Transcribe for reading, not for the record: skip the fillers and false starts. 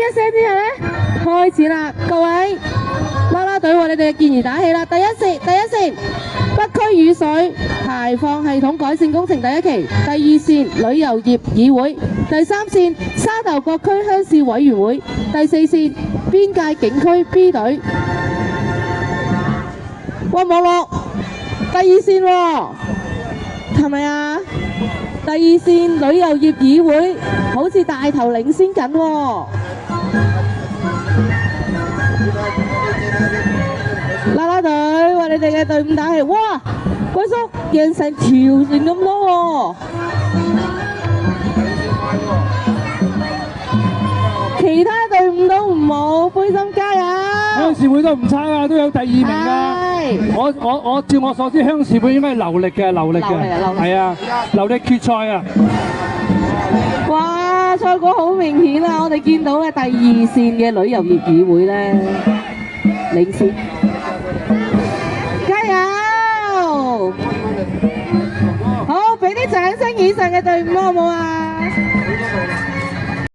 一聲之後咧，開始啦，各位啦啦隊為你哋嘅健兒打氣啦！第一線北區雨水排放系統改善工程第一期，第二線旅遊業議會，第三線沙頭角區鄉事委員會，第四線邊界警區 B 隊。哇，網絡第二線喎，係咪啊？第二線旅遊業議會好似大頭領先緊喎。啦啦隊為你哋嘅隊伍打氣，哇！龜叔贏成條線咁多喎，其他隊伍都唔好灰心，加油！鄉事會都唔差啊，都有第2名㗎。我照我所知，鄉事會應該係流力嘅，係啊，流力決賽啊！哇，賽果好明顯啊！我哋見到嘅第二線嘅旅遊業議會咧，領先，加油！好，俾啲掌聲以上嘅隊伍好唔好啊？